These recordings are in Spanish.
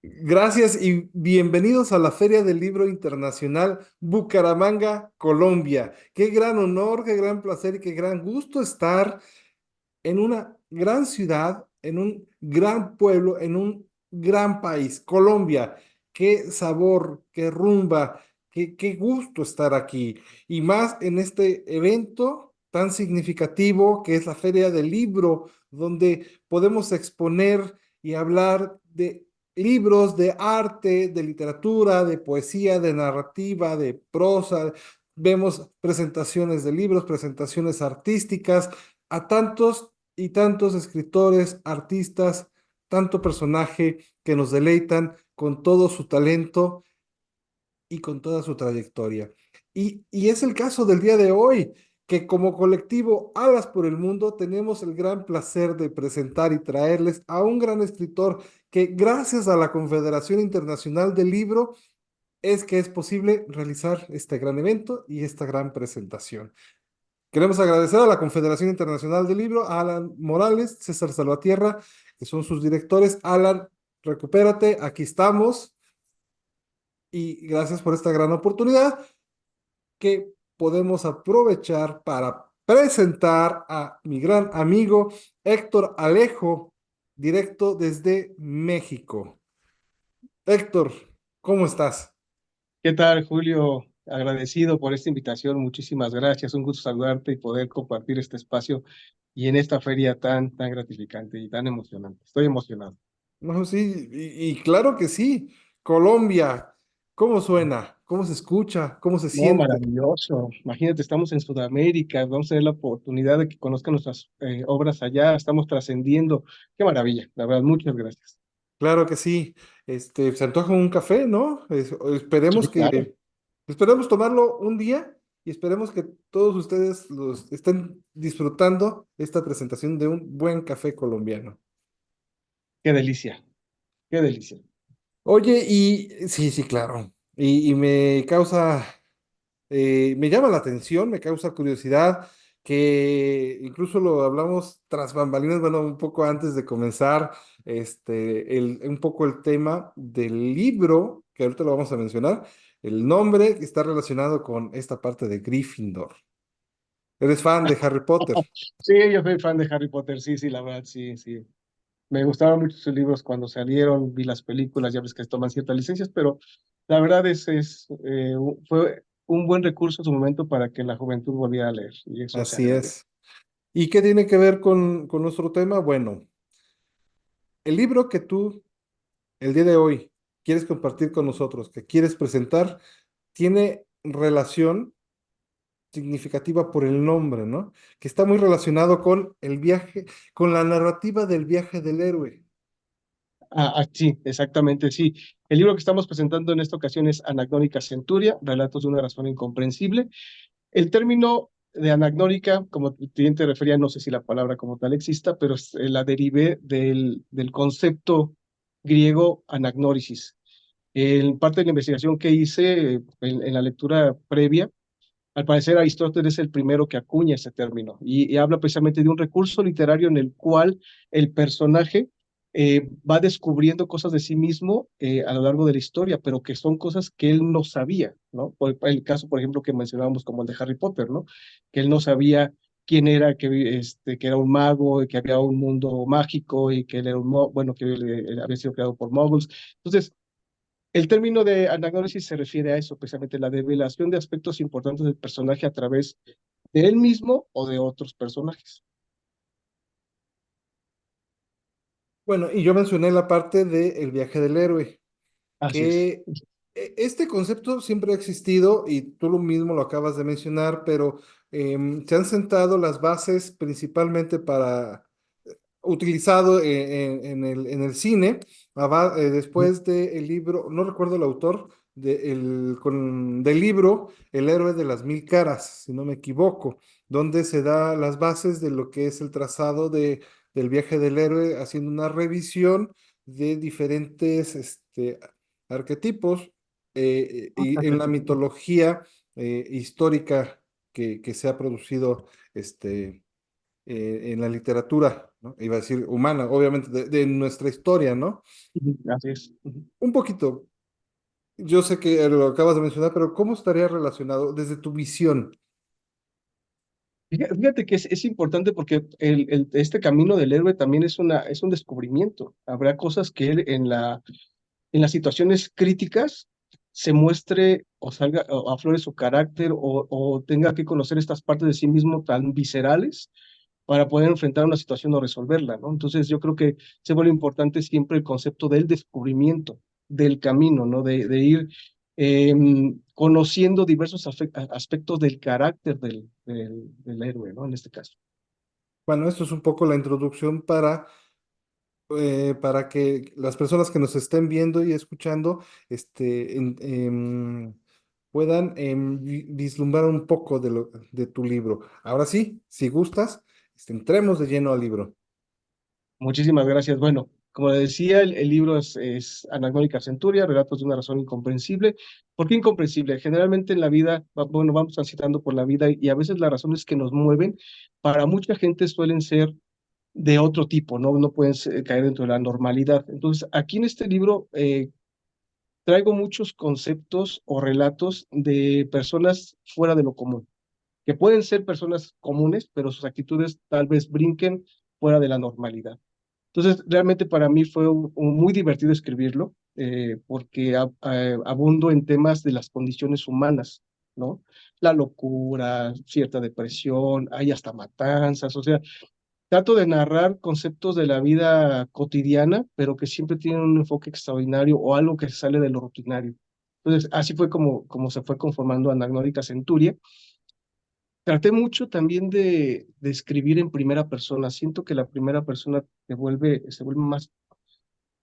Gracias y bienvenidos a la Feria del Libro Internacional Bucaramanga, Colombia. Qué gran honor, qué gran placer y qué gran gusto estar en una gran ciudad, en un gran pueblo, en un gran país, Colombia. Qué sabor, qué rumba, qué gusto estar aquí. Y más en este evento tan significativo que es la Feria del Libro, donde podemos exponer y hablar de libros, de arte, de literatura, de poesía, de narrativa, de prosa. Vemos presentaciones de libros, presentaciones artísticas a tantos y tantos escritores, artistas, tanto personaje que nos deleitan con todo su talento y con toda su trayectoria. Y es el caso del día de hoy, que como colectivo Alas por el Mundo tenemos el gran placer de presentar y traerles a un gran escritor que gracias a la Confederación Internacional del Libro es que es posible realizar este gran evento y esta gran presentación. Queremos agradecer a la Confederación Internacional del Libro, a Alan Morales, César Salvatierra, que son sus directores. Alan, recupérate, aquí estamos y gracias por esta gran oportunidad que podemos aprovechar para presentar a mi gran amigo Héctor Alejo, directo desde México. Héctor, ¿cómo estás? ¿Qué tal, Julio? Agradecido por esta invitación. Muchísimas gracias. Un gusto saludarte y poder compartir este espacio y en esta feria tan gratificante y tan emocionante. Estoy emocionado. No, sí, y claro que sí. Colombia, ¿cómo suena? ¿Cómo se escucha? ¿Cómo se No, siente? maravilloso. Imagínate, estamos en Sudamérica, vamos a tener la oportunidad de que conozcan nuestras obras allá, estamos trascendiendo. Qué maravilla, la verdad, muchas gracias. Claro que sí. Se antoja un café, ¿no? Sí, claro. Esperemos tomarlo un día y esperemos que todos ustedes los estén disfrutando esta presentación de un buen café colombiano. Qué delicia, qué delicia. Oye, y sí, sí, claro. Y me causa me llama la atención, me causa curiosidad, que incluso lo hablamos tras bambalinas, bueno, un poco antes de comenzar, un poco el tema del libro, que ahorita lo vamos a mencionar, el nombre que está relacionado con esta parte de Gryffindor. ¿Eres fan de Harry Potter? Sí, yo soy fan de Harry Potter, sí, sí, la verdad, sí, sí. Me gustaban mucho sus libros cuando salieron, vi las películas, ya ves que toman ciertas licencias, pero la verdad fue un buen recurso en su momento para que la juventud volviera a leer, y eso se Así agradece. es. ¿Y qué tiene que ver con nuestro tema? Bueno, el libro que tú el día de hoy quieres compartir con nosotros, que quieres presentar, tiene relación significativa por el nombre, ¿no? Que está muy relacionado con el viaje, con la narrativa del viaje del héroe. Sí, exactamente, sí. El libro que estamos presentando en esta ocasión es Anagnórica Centuria, Relatos de una razón incomprensible. El término de anagnórica, como el cliente refería, no sé si la palabra como tal exista, pero la derivé del concepto griego anagnórisis. En parte de la investigación que hice en la lectura previa, al parecer Aristóteles es el primero que acuña ese término y habla precisamente de un recurso literario en el cual el personaje va descubriendo cosas de sí mismo a lo largo de la historia, pero que son cosas que él no sabía, ¿no? Por el caso, por ejemplo, que mencionábamos como el de Harry Potter, ¿no? Que él no sabía quién era, que era un mago, y que había un mundo mágico y que él era bueno, que él había sido creado por muggles. Entonces, el término de anagnórisis se refiere a eso, precisamente la develación de aspectos importantes del personaje a través de él mismo o de otros personajes. Bueno, y yo mencioné la parte del viaje del héroe, Así es. que este concepto siempre ha existido y tú lo mismo lo acabas de mencionar, pero se han sentado las bases principalmente para utilizado en el cine, después del libro, no recuerdo el autor, del libro El héroe de las mil caras, si no me equivoco, donde se da las bases de lo que es el trazado del viaje del héroe, haciendo una revisión de diferentes arquetipos y en la mitología histórica que se ha producido este, en la literatura, ¿no? Iba a decir humana, obviamente, de nuestra historia, ¿no? Ujú, así es. Ujú. Un poquito, yo sé que lo acabas de mencionar, pero ¿cómo estaría relacionado desde tu visión? Fíjate que es importante porque este camino del héroe también es un descubrimiento. Habrá cosas que él en las situaciones críticas se muestre o salga o aflore su carácter o tenga que conocer estas partes de sí mismo tan viscerales para poder enfrentar una situación o resolverla, ¿no? Entonces yo creo que se vuelve importante siempre el concepto del descubrimiento, del camino, ¿no? De ir conociendo diversos aspectos del carácter del héroe, ¿no? En este caso. Bueno, esto es un poco la introducción para que las personas que nos estén viendo y escuchando puedan vislumbrar un poco de tu libro. Ahora sí, si gustas, entremos de lleno al libro. Muchísimas gracias. Bueno, como le decía, el libro es Anacrónica Centuria, Relatos de una razón incomprensible. ¿Por qué incomprensible? Generalmente en la vida, bueno, vamos transitando por la vida y a veces las razones que nos mueven, para mucha gente suelen ser de otro tipo, ¿no? No pueden caer dentro de la normalidad. Entonces, aquí en este libro traigo muchos conceptos o relatos de personas fuera de lo común, que pueden ser personas comunes, pero sus actitudes tal vez brinquen fuera de la normalidad. Entonces, realmente para mí fue muy divertido escribirlo, porque abundo en temas de las condiciones humanas, ¿no? La locura, cierta depresión, hay hasta matanzas, o sea, trato de narrar conceptos de la vida cotidiana, pero que siempre tienen un enfoque extraordinario o algo que sale de lo rutinario. Entonces, así fue como se fue conformando Anagnórica Centuria. Traté mucho también de escribir en primera persona. Siento que la primera persona se vuelve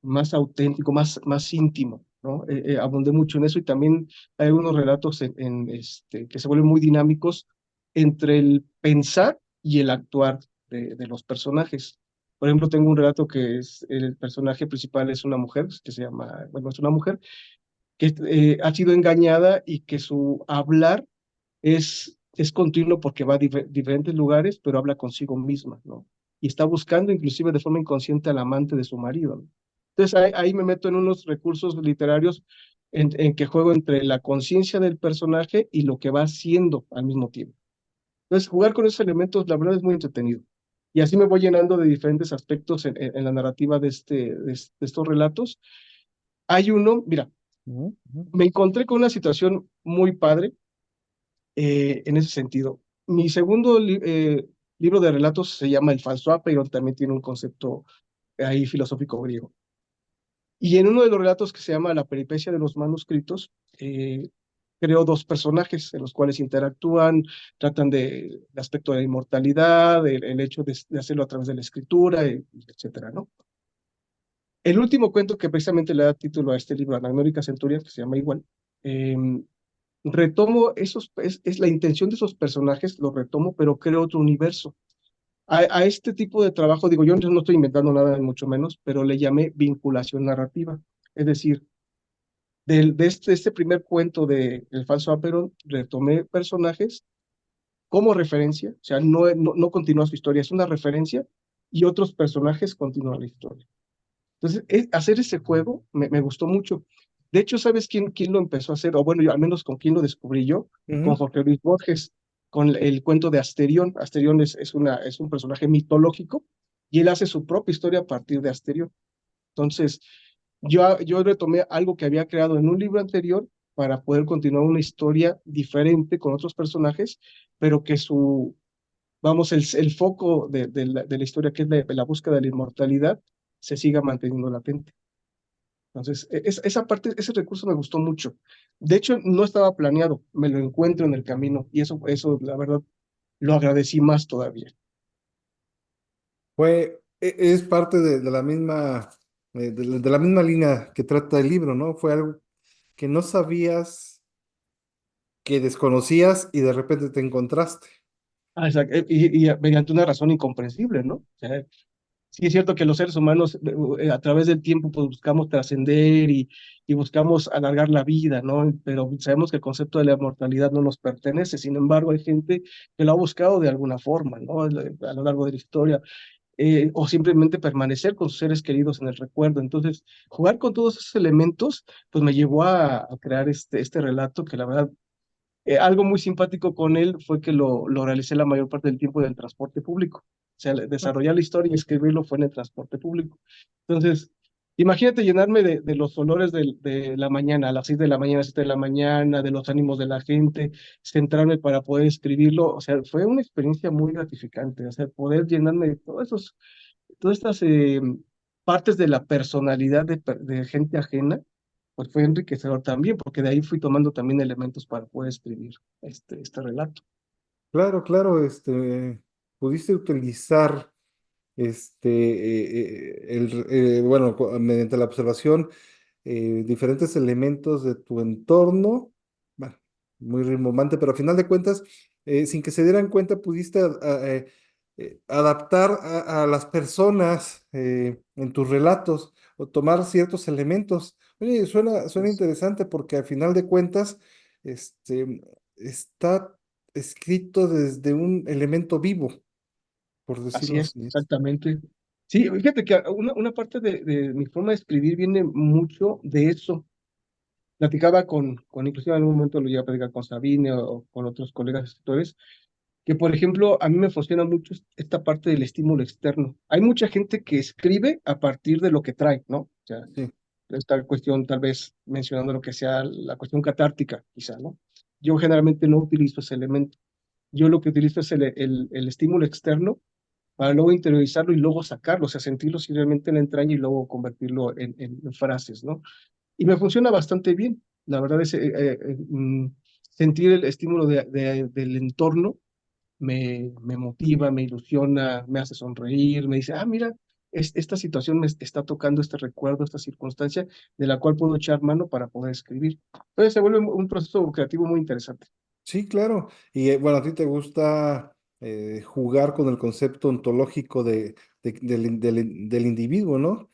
más auténtico, más íntimo, ¿no? Abundé mucho en eso y también hay algunos relatos que se vuelven muy dinámicos entre el pensar y el actuar de los personajes. Por ejemplo, tengo un relato que es el personaje principal es una mujer, que se llama, bueno, es una mujer que ha sido engañada y que su hablar es continuo porque va a diferentes lugares, pero habla consigo misma, ¿no? Y está buscando inclusive de forma inconsciente al amante de su marido, ¿no? Entonces ahí me meto en unos recursos literarios en que juego entre la conciencia del personaje y lo que va haciendo al mismo tiempo. Entonces jugar con esos elementos, la verdad es muy entretenido. Y así me voy llenando de diferentes aspectos en la narrativa de estos relatos. Hay uno, mira, Ujú, ujú. me encontré con una situación muy padre en ese sentido. Mi segundo libro de relatos se llama El falso Apeiron, también tiene un concepto ahí filosófico griego. Y en uno de los relatos que se llama La peripecia de los manuscritos, creo dos personajes en los cuales interactúan, tratan del aspecto de la inmortalidad, el hecho de hacerlo a través de la escritura, etcétera, ¿no? El último cuento que precisamente le da título a este libro, Anagnórica Centuria, que se llama igual, eh, retomo es la intención de esos personajes, lo retomo, pero creo otro universo. A este tipo de trabajo, digo, yo no estoy inventando nada, ni mucho menos, pero le llamé vinculación narrativa. Es decir, este primer cuento de El falso Aperon, retomé personajes como referencia, o sea, no continúa su historia, es una referencia, y otros personajes continúan la historia. Entonces, hacer ese juego me gustó mucho. De hecho, ¿sabes quién lo empezó a hacer? O bueno, yo al menos con quién lo descubrí yo, con Ujú. Jorge Luis Borges, con el cuento de Asterión. Asterión es un personaje mitológico y él hace su propia historia a partir de Asterión. Entonces, yo retomé algo que había creado en un libro anterior para poder continuar una historia diferente con otros personajes, pero que vamos, el foco de la historia, que es la búsqueda de la inmortalidad, se siga manteniendo latente. Entonces, esa parte, ese recurso me gustó mucho. De hecho, no estaba planeado, me lo encuentro en el camino y eso la verdad, lo agradecí más todavía. Es parte de la misma, de la misma línea que trata el libro, ¿no? Fue algo que no sabías, que desconocías y de repente te encontraste. Exacto. Y mediante una razón incomprensible, ¿no? O sea, sí es cierto que los seres humanos a través del tiempo pues buscamos trascender y buscamos alargar la vida, ¿no? Pero sabemos que el concepto de la inmortalidad no nos pertenece. Sin embargo, hay gente que lo ha buscado de alguna forma, ¿no? A lo largo de la historia, o simplemente permanecer con sus seres queridos en el recuerdo. Entonces, jugar con todos esos elementos, pues me llevó a crear este relato que la verdad, algo muy simpático con él fue que lo realicé la mayor parte del tiempo en el transporte público. O sea, desarrollar la historia y escribirlo fue en el transporte público. Entonces, imagínate llenarme de los olores de la mañana, a las 6 de la mañana, 7 de la mañana, de los ánimos de la gente, centrarme para poder escribirlo. O sea, fue una experiencia muy gratificante. O sea, poder llenarme de todas estas partes de la personalidad de gente ajena, pues fue enriquecedor también, porque de ahí fui tomando también elementos para poder escribir este relato. Claro, claro, pudiste utilizar bueno, mediante la observación, diferentes elementos de tu entorno, bueno, muy rimbombante, pero a final de cuentas, sin que se dieran cuenta, pudiste adaptar a las personas en tus relatos o tomar ciertos elementos. Oye, suena Pues, interesante porque a final de cuentas, está escrito desde un elemento vivo, por así decirlo es, así. exactamente. Sí, fíjate que una parte de mi forma de escribir viene mucho de eso. Platicaba inclusive en algún momento lo llegué a platicar con Sabine o con otros colegas escritores, que por ejemplo a mí me funciona mucho esta parte del estímulo externo. Hay mucha gente que escribe a partir de lo que trae, ¿no? O sea, Sí. esta cuestión tal vez mencionando lo que sea la cuestión catártica, quizá, ¿no? Yo generalmente no utilizo ese elemento. Yo lo que utilizo es el estímulo externo para luego interiorizarlo y luego sacarlo, o sea, sentirlo si realmente en la entraña y luego convertirlo en frases, ¿no? Y me funciona bastante bien. La verdad es sentir el estímulo del entorno me motiva, me ilusiona, me hace sonreír, me dice, ah, mira, esta situación me está tocando este recuerdo, esta circunstancia de la cual puedo echar mano para poder escribir. Entonces se vuelve un proceso creativo muy interesante. Sí, claro. Y bueno, a ti te gusta jugar con el concepto ontológico del individuo, ¿no?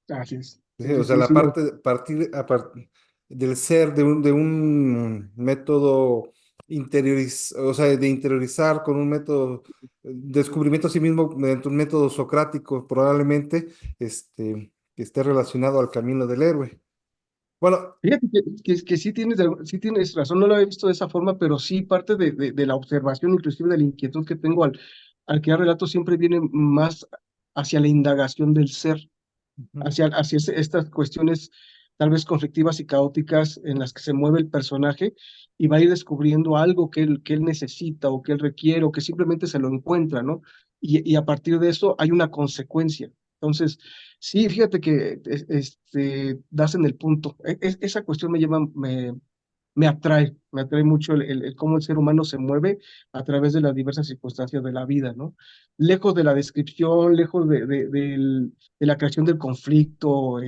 Así es. Sí, Sí, o sí, sea, sí, la sí, parte, del ser, de un método o sea, de interiorizar con un método, descubrimiento a sí mismo mediante un método socrático, probablemente, que esté relacionado al camino del héroe. Bueno, Fíjate que sí tienes razón, no lo había visto de esa forma, pero sí parte de la observación, inclusive de la inquietud que tengo al crear relatos, siempre viene más hacia la indagación del ser, ujú, hacia estas cuestiones tal vez conflictivas y caóticas en las que se mueve el personaje y va a ir descubriendo algo que él necesita o que él requiere o que simplemente se lo encuentra, ¿no? Y a partir de eso hay una consecuencia. Entonces, sí, fíjate que das en el punto. Esa cuestión me atrae mucho el cómo el ser humano se mueve a través de las diversas circunstancias de la vida, ¿no? Lejos de la descripción, lejos de la creación del conflicto,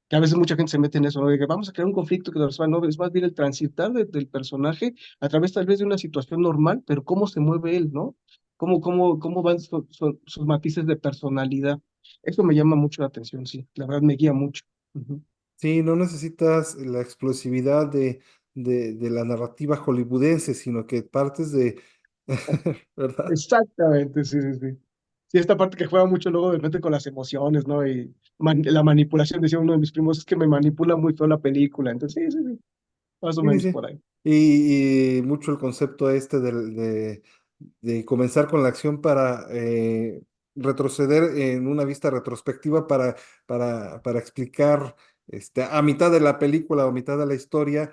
que a veces mucha gente se mete en eso, ¿no? De que vamos a crear un conflicto que lo resuelva, no, es más bien el transitar del personaje a través tal vez de una situación normal, pero cómo se mueve él, ¿no? Cómo van sus matices de personalidad. Eso me llama mucho la atención, sí, la verdad me guía mucho. Ujú. sí, no necesitas la explosividad de la narrativa hollywoodense, sino que partes de, ¿verdad? Exactamente, sí, sí, sí. Sí, esta parte que juega mucho luego de repente con las emociones, ¿no? Y la manipulación, decía uno de mis primos, es que me manipula muy feo la película. Entonces, sí, sí, sí, más o Sí, sí, menos sí. por ahí. Y mucho el concepto de comenzar con la acción para retroceder en una vista retrospectiva para explicar a mitad de la película o mitad de la historia,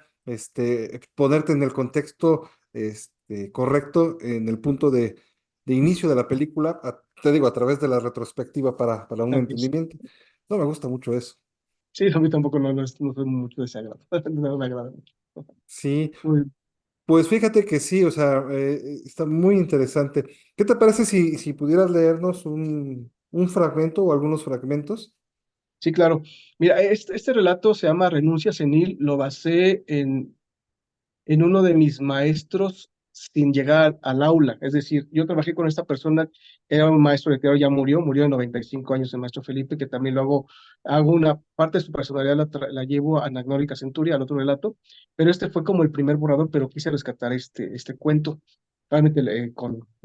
ponerte en el contexto correcto, en el punto de inicio de la película, te digo, a través de la retrospectiva para un Así es. entendimiento. No me gusta mucho eso. Sí, a mí tampoco no soy mucho de ese agrado. No me agrada mucho. Sí. Muy- Pues fíjate que sí, o sea, está muy interesante. ¿Qué te parece si pudieras leernos un fragmento o algunos fragmentos? Sí, claro. Mira, este relato se llama Renuncia Senil, lo basé en uno de mis maestros sin llegar al aula. Es decir, yo trabajé con esta persona, era un maestro de teatro, ya murió de 95 años el maestro Felipe, que también lo hago una parte de su personalidad, la llevo a Anagnórica Centuria, al otro relato, pero este fue como el primer borrador, pero quise rescatar este cuento. Realmente le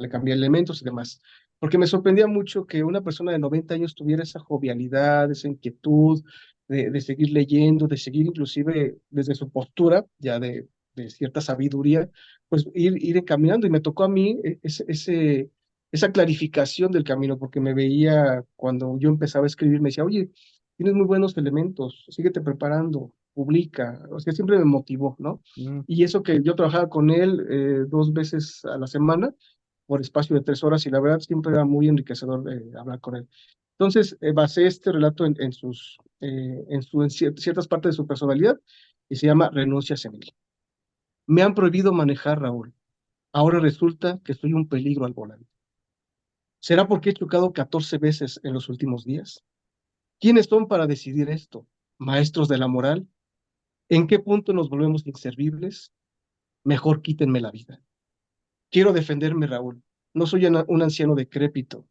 cambié elementos y demás, porque me sorprendía mucho que una persona de 90 años tuviera esa jovialidad, esa inquietud de seguir leyendo, de seguir inclusive desde su postura, ya de cierta sabiduría, pues ir encaminando. Y me tocó a mí esa clarificación del camino, porque me veía cuando yo empezaba a escribir, me decía, oye, tienes muy buenos elementos, síguete preparando, publica. O sea, siempre me motivó, ¿no? Mm. Y eso que yo trabajaba con él 2 veces a la semana, por espacio de 3 horas, y la verdad siempre era muy enriquecedor hablar con él. Entonces, basé este relato en ciertas partes de su personalidad y se llama Renuncia Senil. Me han prohibido manejar, Raúl. Ahora resulta que soy un peligro al volante. ¿Será porque he chocado 14 veces en los últimos días? ¿Quiénes son para decidir esto? ¿Maestros de la moral? ¿En qué punto nos volvemos inservibles? Mejor quítenme la vida. Quiero defenderme, Raúl. No soy un anciano decrépito.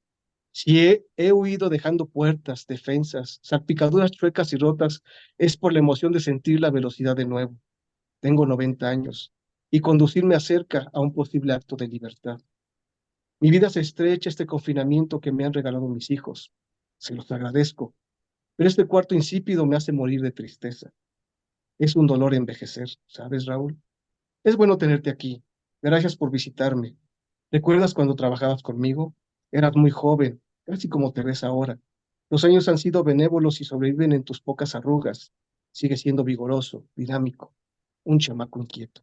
Si he huido dejando puertas, defensas, salpicaduras chuecas y rotas, es por la emoción de sentir la velocidad de nuevo. Tengo 90 años y conducirme acerca a un posible acto de libertad. Mi vida se estrecha este confinamiento que me han regalado mis hijos. Se los agradezco, pero este cuarto insípido me hace morir de tristeza. Es un dolor envejecer, ¿sabes, Raúl? Es bueno tenerte aquí. Gracias por visitarme. ¿Recuerdas cuando trabajabas conmigo? Eras muy joven, casi como te ves ahora. Los años han sido benévolos y sobreviven en tus pocas arrugas. Sigues siendo vigoroso, dinámico, un chamaco inquieto.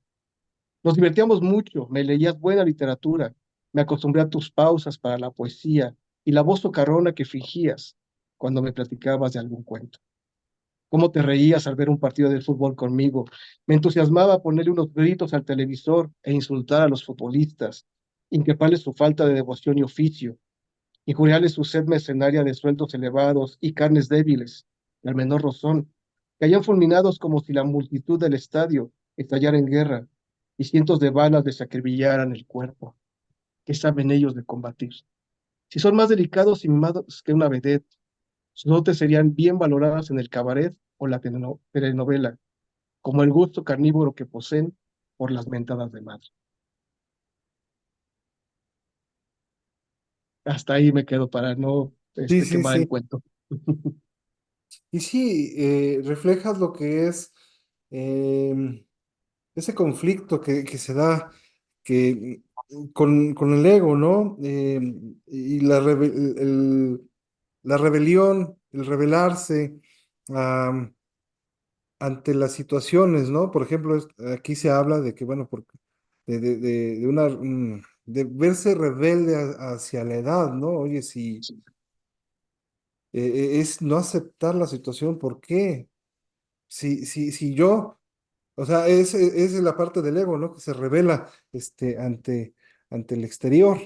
Nos divertíamos mucho, me leías buena literatura, me acostumbré a tus pausas para la poesía y la voz socarrona que fingías cuando me platicabas de algún cuento. Cómo te reías al ver un partido de fútbol conmigo. Me entusiasmaba ponerle unos gritos al televisor e insultar a los futbolistas, increparles su falta de devoción y oficio, injuriarles su sed mercenaria de sueldos elevados y carnes débiles, y al menor rozón, caían fulminados como si la multitud del estadio estallara en guerra y cientos de balas les acribillaran el cuerpo. ¿Qué saben ellos de combatir? Si son más delicados y mimados que una vedette, sus dotes serían bien valoradas en el cabaret o la telenovela, como el gusto carnívoro que poseen por las mentadas de madre. Hasta ahí me quedo para no Sí, sí, quemar el sí. cuento. Y sí, reflejas lo que es em, ese conflicto que se da que, con el ego, ¿no? Y la rebelión, el rebelarse ante las situaciones, ¿no? Por ejemplo, aquí se habla de que, bueno, de verse rebelde hacia la edad, ¿no? Oye, si es no aceptar la situación, ¿por qué? Si yo, o sea, es la parte del ego, ¿no? Que se revela ante el exterior.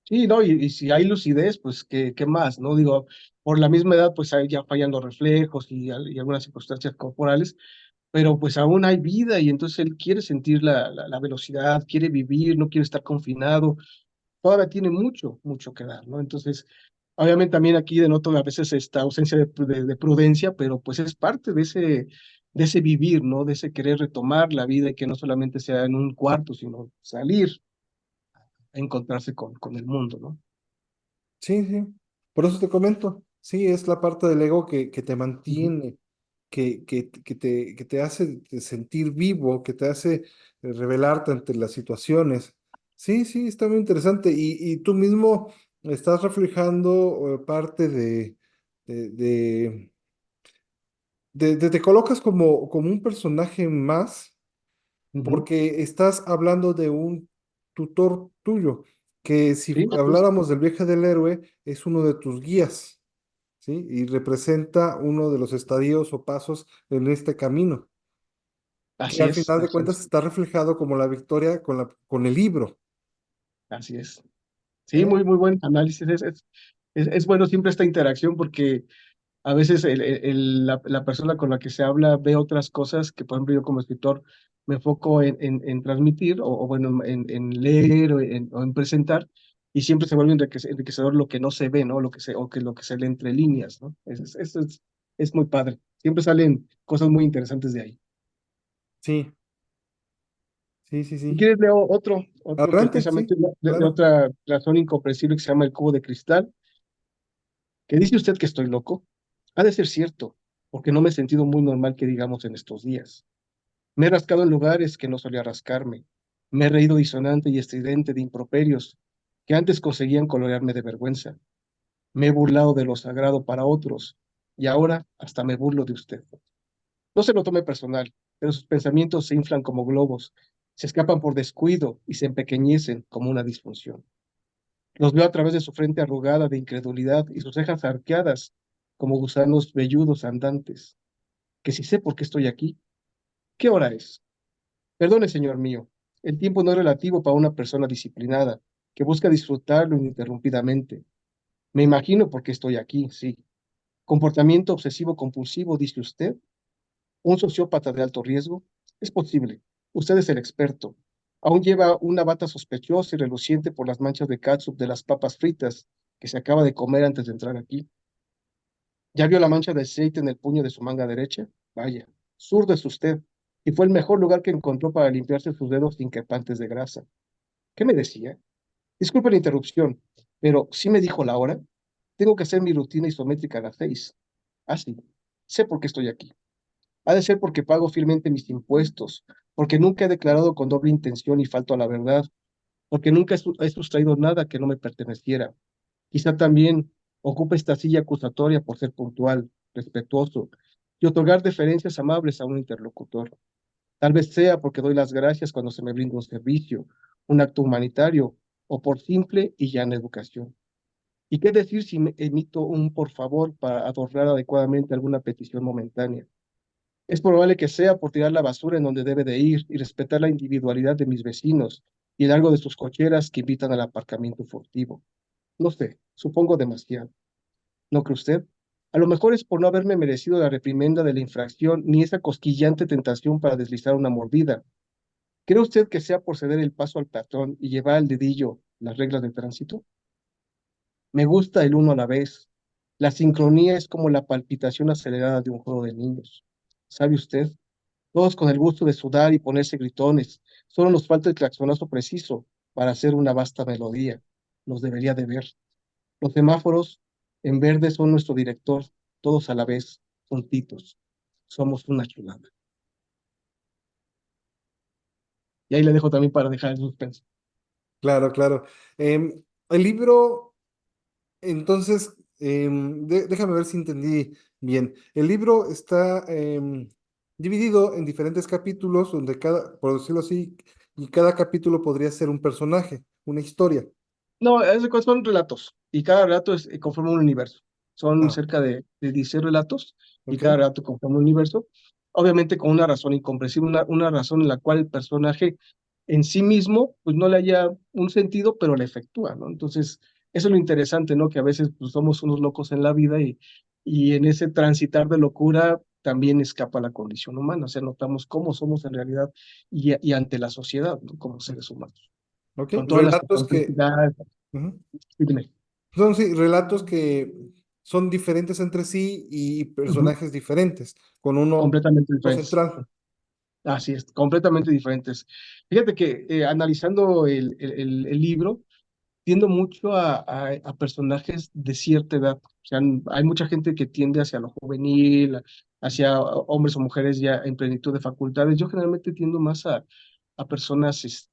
Sí, ¿no? Y si hay lucidez, pues, ¿qué más? ¿No? Digo, por la misma edad, pues ahí ya fallan los reflejos y algunas circunstancias corporales, pero pues aún hay vida y entonces él quiere sentir la velocidad, quiere vivir, no quiere estar confinado, todavía tiene mucho, mucho que dar, ¿no? Entonces, obviamente también aquí denoto a veces esta ausencia de prudencia, pero pues es parte de ese vivir, ¿no? De ese querer retomar la vida y que no solamente sea en un cuarto, sino salir a encontrarse con el mundo, ¿no? Sí, sí. Por eso te comento. Sí, es la parte del ego que te Ujú. mantiene, que te hace sentir vivo, que te hace revelarte ante las situaciones. Sí, sí, está muy interesante. Y tú mismo estás reflejando parte de, de, te colocas como un personaje más Ujú. porque estás hablando de un tutor tuyo, que si Sí, pues, habláramos del viaje del héroe, es uno de tus guías, ¿sí? Y representa uno de los estadios o pasos en este camino, que así al es, final de así cuentas es, está reflejado como la victoria con el libro, así es. Sí, ¿eh? muy, muy buen análisis. Es bueno siempre esta interacción porque a veces la persona con la que se habla ve otras cosas que, por ejemplo, yo como escritor me enfoco en transmitir o bueno, en leer o en presentar, y siempre se vuelve enriquecedor lo que no se ve, ¿no? Lo que se lee entre líneas, ¿no? Es muy padre. Siempre salen cosas muy interesantes de ahí. Sí, sí, sí, Si sí. quieres, leo otro que Adelante, sí, precisamente de claro. otra razón incomprensible que se llama El cubo de cristal, que dice usted que estoy loco. Ha de ser cierto, porque no me he sentido muy normal que digamos en estos días. Me he rascado en lugares que no solía rascarme. Me he reído disonante y estridente de improperios que antes conseguían colorearme de vergüenza. Me he burlado de lo sagrado para otros y ahora hasta me burlo de usted. No se lo tome personal, pero sus pensamientos se inflan como globos, se escapan por descuido y se empequeñecen como una disfunción. Los veo a través de su frente arrugada de incredulidad y sus cejas arqueadas como gusanos velludos andantes. Que si sé por qué estoy aquí, ¿qué hora es? Perdone, señor mío, el tiempo no es relativo para una persona disciplinada, que busca disfrutarlo ininterrumpidamente. Me imagino por qué estoy aquí, sí. Comportamiento obsesivo compulsivo, dice usted. ¿Un sociópata de alto riesgo? Es posible. Usted es el experto. Aún lleva una bata sospechosa y reluciente por las manchas de catsup de las papas fritas que se acaba de comer antes de entrar aquí. ¿Ya vio la mancha de aceite en el puño de su manga derecha? Vaya, zurdo es usted. Y fue el mejor lugar que encontró para limpiarse sus dedos increpantes de grasa. ¿Qué me decía? Disculpe la interrupción, pero ¿sí me dijo la hora? Tengo que hacer mi rutina isométrica a las 6. Ah, sí. Sé por qué estoy aquí. Ha de ser porque pago fielmente mis impuestos, porque nunca he declarado con doble intención y falto a la verdad, porque nunca he sustraído nada que no me perteneciera. Quizá también ocupe esta silla acusatoria por ser puntual, respetuoso y otorgar deferencias amables a un interlocutor. Tal vez sea porque doy las gracias cuando se me brinda un servicio, un acto humanitario o por simple y llana educación. ¿Y qué decir si me emito un por favor para adornar adecuadamente alguna petición momentánea? Es probable que sea por tirar la basura en donde debe de ir y respetar la individualidad de mis vecinos y el algo de sus cocheras que invitan al aparcamiento furtivo. No sé, supongo demasiado. ¿No cree usted? A lo mejor es por no haberme merecido la reprimenda de la infracción ni esa cosquillante tentación para deslizar una mordida. ¿Cree usted que sea por ceder el paso al peatón y llevar al dedillo las reglas de tránsito? Me gusta el uno a la vez. La sincronía es como la palpitación acelerada de un juego de niños. ¿Sabe usted? Todos con el gusto de sudar y ponerse gritones. Solo nos falta el claxonazo preciso para hacer una vasta melodía. Nos debería de ver. Los semáforos en verde son nuestro director, todos a la vez, juntitos. Somos una chulada. Y ahí le dejo también para dejar el suspenso. Claro, claro. El libro, entonces, déjame ver si entendí bien. El libro está dividido en diferentes capítulos, donde cada, por decirlo así, y cada capítulo podría ser un personaje, una historia. No, son relatos y cada relato conforma un universo. Son Ah, cerca de 16 relatos y ok. cada relato conforma un universo. Obviamente con una razón incomprensible, una razón en la cual el personaje en sí mismo pues no le haya un sentido, pero le efectúa, ¿no? Entonces, eso es lo interesante, ¿no? Que a veces pues, somos unos locos en la vida y en ese transitar de locura también escapa la condición humana, o sea, notamos cómo somos en realidad y ante la sociedad, ¿no? Como seres humanos, Ok. con todas las Relatos que, complejidades. ujú. Sí, dime. Son sí, relatos que son diferentes entre sí y Ujú. personajes diferentes, con Completamente uno diferentes. central. Así es, completamente diferentes. Fíjate que analizando el libro, tiendo mucho a personajes de cierta edad. O sea, hay mucha gente que tiende hacia lo juvenil, hacia hombres o mujeres ya en plenitud de facultades. Yo generalmente tiendo más a personas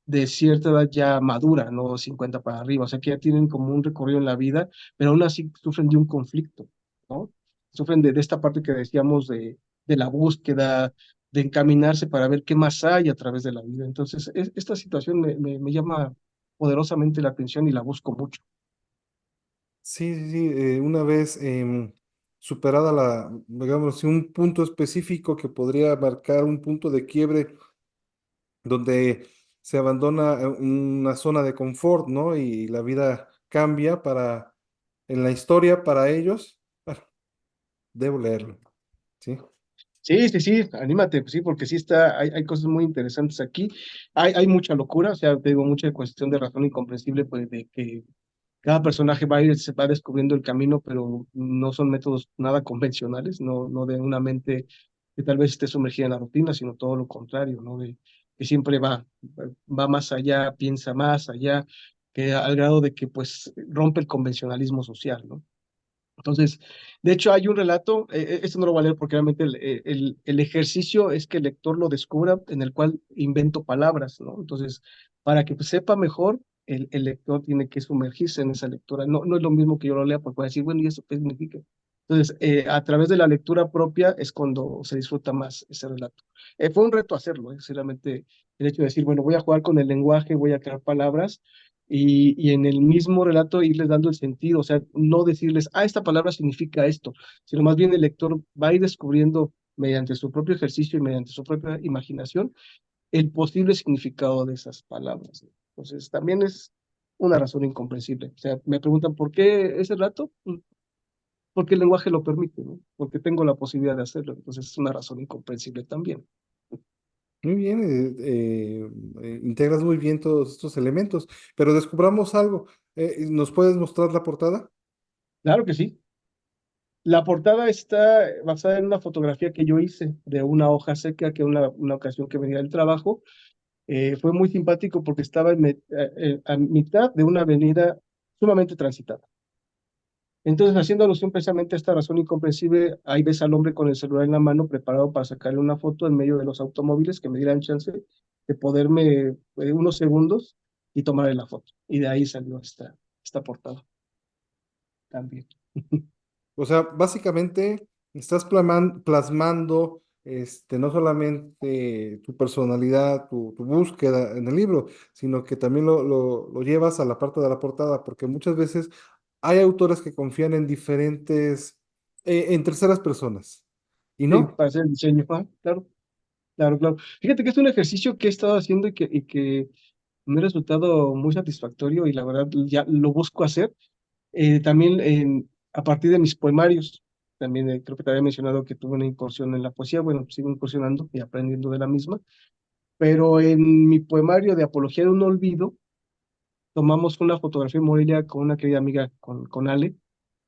de cierta edad ya madura, no 50 para arriba, o sea, que ya tienen como un recorrido en la vida, pero aún así sufren de un conflicto, ¿no? Sufren de esta parte que decíamos de la búsqueda, de encaminarse para ver qué más hay a través de la vida. Entonces, esta situación me llama poderosamente la atención y la busco mucho. Sí, sí, sí. Una vez superada la, digamos, así, un punto específico que podría marcar un punto de quiebre donde se abandona una zona de confort, ¿no? Y la vida cambia para, en la historia para ellos. Bueno, debo leerlo, ¿sí? Sí, sí, sí, anímate, pues sí, porque sí está, hay cosas muy interesantes aquí. Hay mucha locura, o sea, te digo, mucha cuestión de razón incomprensible, pues de que cada personaje va a ir, se va descubriendo el camino, pero no son métodos nada convencionales, no de una mente que tal vez esté sumergida en la rutina, sino todo lo contrario, ¿no? De que siempre va más allá, piensa más allá, que al grado de que pues rompe el convencionalismo social, ¿no? Entonces, de hecho, hay un relato, esto no lo voy a leer porque realmente el ejercicio es que el lector lo descubra, en el cual invento palabras, ¿no? Entonces, para que pues, sepa mejor, el lector tiene que sumergirse en esa lectura. No es lo mismo que yo lo lea porque voy a decir, bueno, ¿y eso qué significa? Entonces, a través de la lectura propia es cuando se disfruta más ese relato. Fue un reto hacerlo, realmente el hecho de decir, bueno, voy a jugar con el lenguaje, voy a crear palabras y en el mismo relato irles dando el sentido, o sea, no decirles, ah, esta palabra significa esto, sino más bien el lector va a ir descubriendo mediante su propio ejercicio y mediante su propia imaginación el posible significado de esas palabras. Entonces, también es una razón incomprensible. O sea, me preguntan, ¿por qué ese relato? Porque el lenguaje lo permite, ¿no? Porque tengo la posibilidad de hacerlo. Entonces, es una razón incomprensible también. Muy bien, integras muy bien todos estos elementos, pero descubramos algo. ¿Nos puedes mostrar la portada? Claro que sí. La portada está basada en una fotografía que yo hice de una hoja seca, que una ocasión que venía del trabajo. Fue muy simpático porque estaba a mitad de una avenida sumamente transitada. Entonces, haciendo alusión precisamente a esta razón incomprensible, ahí ves al hombre con el celular en la mano preparado para sacarle una foto en medio de los automóviles que me dieran chance de poderme unos segundos y tomarle la foto. Y de ahí salió esta portada también. O sea, básicamente estás plasmando no solamente tu personalidad, tu búsqueda en el libro, sino que también lo llevas a la parte de la portada, porque muchas veces hay autores que confían en en terceras personas. ¿Y Sí, no? para hacer el diseño. Ah, claro, claro, claro. Fíjate que es un ejercicio que he estado haciendo y que me ha resultado muy satisfactorio y la verdad ya lo busco hacer. También a partir de mis poemarios, también creo que te había mencionado que tuve una incursión en la poesía, bueno, sigo incursionando y aprendiendo de la misma, pero en mi poemario de Apología de un Olvido, tomamos una fotografía en Morelia con una querida amiga, con Ale,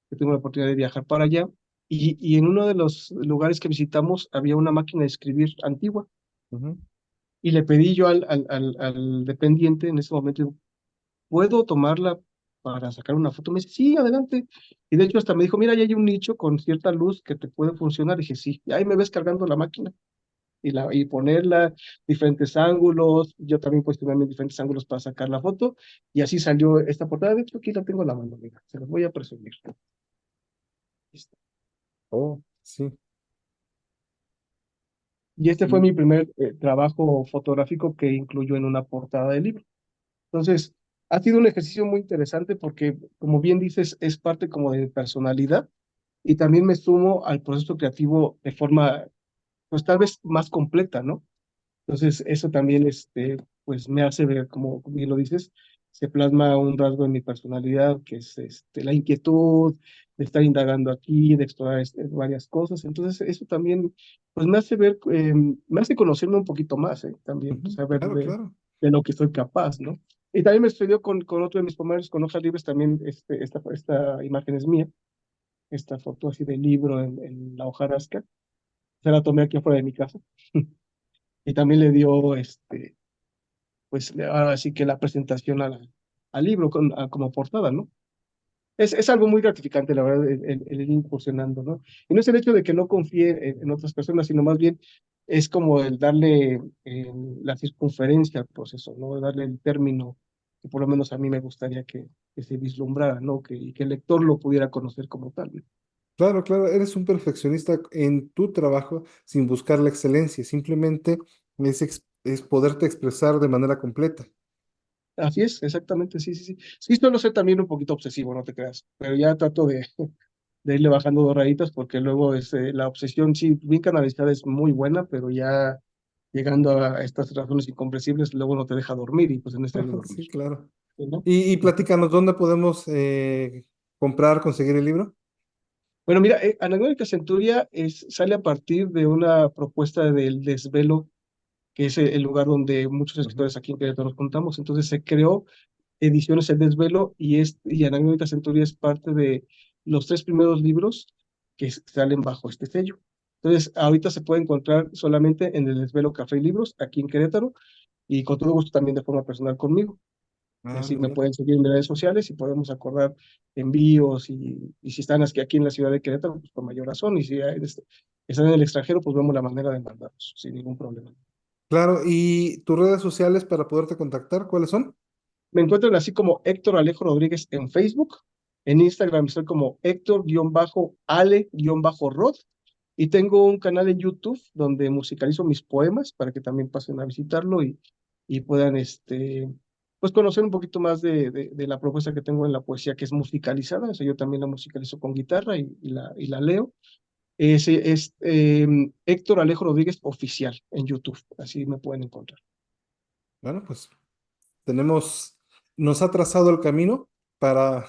que tuve la oportunidad de viajar para allá, y en uno de los lugares que visitamos había una máquina de escribir antigua, Ujú. y le pedí yo al dependiente en ese momento, ¿puedo tomarla para sacar una foto? Me dice, sí, adelante. Y de hecho hasta me dijo, mira, ya hay un nicho con cierta luz que te puede funcionar. Y dije, sí, y ahí me ves cargando la máquina y ponerla, diferentes ángulos. Yo también pues tuve diferentes ángulos para sacar la foto. Y así salió esta portada. De hecho, aquí la tengo en la mano, mira, se los voy a presumir. Listo. Oh, sí. Y este fue Y, mi primer trabajo fotográfico que incluyó en una portada de libro. Entonces, ha sido un ejercicio muy interesante porque, como bien dices, es parte como de mi personalidad y también me sumo al proceso creativo de forma, pues tal vez más completa, ¿no? Entonces, eso también, pues me hace ver, como bien lo dices, se plasma un rasgo en mi personalidad, que es la inquietud de estar indagando aquí, de explorar varias cosas. Entonces, eso también, pues me hace ver, me hace conocerme un poquito más, también, ujú, pues, saber claro, claro. de lo que soy capaz, ¿no? Y también me sucedió con otro de mis poemarios, con hojas libres, también esta imagen es mía, esta foto así de libro en la hojarasca, se la tomé aquí afuera de mi casa. Y también le dio, pues ahora sí que la presentación al libro como portada, ¿no? Es algo muy gratificante, la verdad, el ir incursionando, ¿no? Y no es el hecho de que no confíe en otras personas, sino más bien es como el darle la circunferencia al proceso, ¿no? Darle el término que por lo menos a mí me gustaría que se vislumbrara, ¿no? Y que el lector lo pudiera conocer como tal, ¿no? Claro, claro, eres un perfeccionista en tu trabajo sin buscar la excelencia, simplemente es poderte expresar de manera completa. Así es, exactamente, sí, sí, sí. Sí, suelo ser también un poquito obsesivo, no te creas, pero ya trato de irle bajando dos rayitas porque luego la obsesión, sí, bien canalizada es muy buena, pero ya llegando a estas razones incomprensibles, luego no te deja dormir y pues es necesario dormir, Sí, claro. ¿no? Y platícanos, ¿dónde podemos comprar, conseguir el libro? Bueno, mira, Anacrónica Centuria sale a partir de una propuesta del Desvelo, que es el lugar donde muchos Ujú. escritores aquí en Querétaro nos juntamos. Entonces se creó Ediciones El Desvelo y Anacrónica Centuria es parte de los tres primeros libros que salen bajo este sello. Entonces, ahorita se puede encontrar solamente en el Desvelo Café y Libros, aquí en Querétaro, y con todo gusto también de forma personal conmigo. Ah, Así muy me bien. pueden seguir en mis redes sociales y podemos acordar envíos y si están aquí en la ciudad de Querétaro, pues con mayor razón. Y si están en el extranjero, pues vemos la manera de mandarlos sin ningún problema. Claro, ¿y tus redes sociales para poderte contactar, cuáles son? Me encuentran así como Héctor Alejo Rodríguez en Facebook. En Instagram estoy como Héctor-Ale-Rod. Y tengo un canal en YouTube donde musicalizo mis poemas para que también pasen a visitarlo y puedan pues conocer un poquito más de la propuesta que tengo en la poesía, que es musicalizada. O sea, yo también la musicalizo con guitarra y la leo. Ese es Héctor Alejo Rodríguez Oficial en YouTube. Así me pueden encontrar. Bueno, pues nos ha trazado el camino para,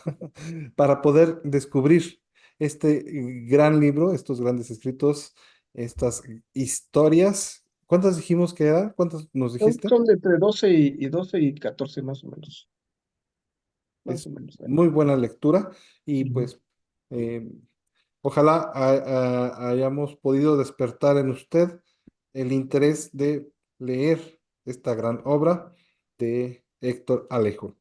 para poder descubrir este gran libro, estos grandes escritos, estas historias. ¿Cuántas dijimos que eran? ¿Cuántas nos dijiste? Son de entre 12 y 12 y 14 más o menos. Más Es o menos. muy buena lectura y Ujú. pues eh, ojalá hayamos podido despertar en usted el interés de leer esta gran obra de Héctor Alejo.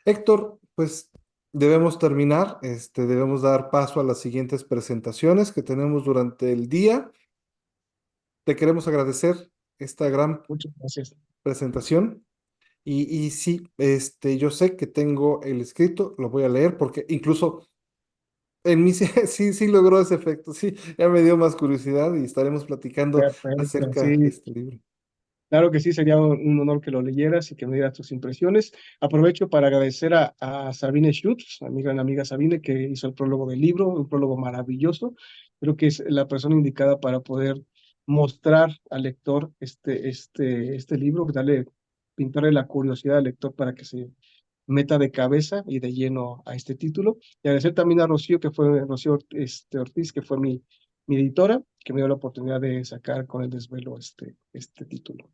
Héctor, pues debemos terminar, debemos dar paso a las siguientes presentaciones que tenemos durante el día. Te queremos agradecer esta gran Muchas gracias. presentación. Y sí, yo sé que tengo el escrito, lo voy a leer porque incluso en mí sí, sí logró ese efecto, sí, ya me dio más curiosidad y estaremos platicando Perfecto, acerca de sí. este libro. Claro que sí, sería un honor que lo leyeras y que me dieras tus impresiones. Aprovecho para agradecer a Sabine Schutz, a mi gran amiga Sabine, que hizo el prólogo del libro, un prólogo maravilloso. Creo que es la persona indicada para poder mostrar al lector este libro, pintarle la curiosidad al lector para que se meta de cabeza y de lleno a este título. Y agradecer también a Rocío, Rocío Ortiz, que fue mi editora, que me dio la oportunidad de sacar con el desvelo este título.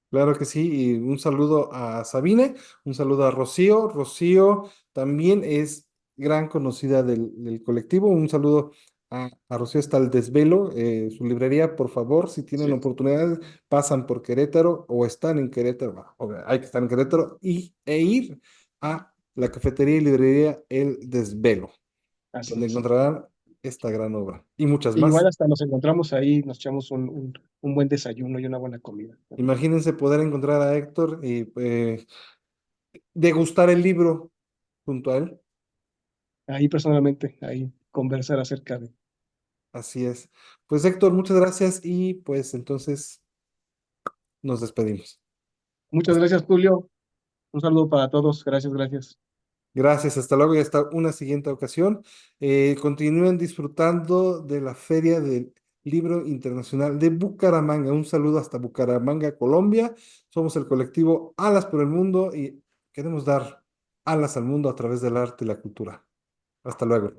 Claro que sí, y un saludo a Sabine, un saludo a Rocío. Rocío también es gran conocida del colectivo. Un saludo a Rocío hasta el Desvelo, su librería, por favor, si tienen Sí, oportunidades, pasan por Querétaro o están en Querétaro, bueno, hay que estar en Querétaro e ir a la cafetería y librería El Desvelo, así donde es. encontrarán esta gran obra y muchas Igual más. hasta nos encontramos ahí, nos echamos un buen desayuno y una buena comida. Imagínense poder encontrar a Héctor y degustar el libro junto a él. Ahí personalmente, ahí conversar acerca de. Así es. Pues Héctor, muchas gracias y pues entonces nos despedimos. Muchas Hasta- gracias, Julio. Un saludo para todos. Gracias, gracias. Gracias, hasta luego y hasta una siguiente ocasión. Continúen disfrutando de la Feria del Libro Internacional de Bucaramanga. Un saludo hasta Bucaramanga, Colombia. Somos el colectivo Alas por el Mundo y queremos dar alas al mundo a través del arte y la cultura. Hasta luego.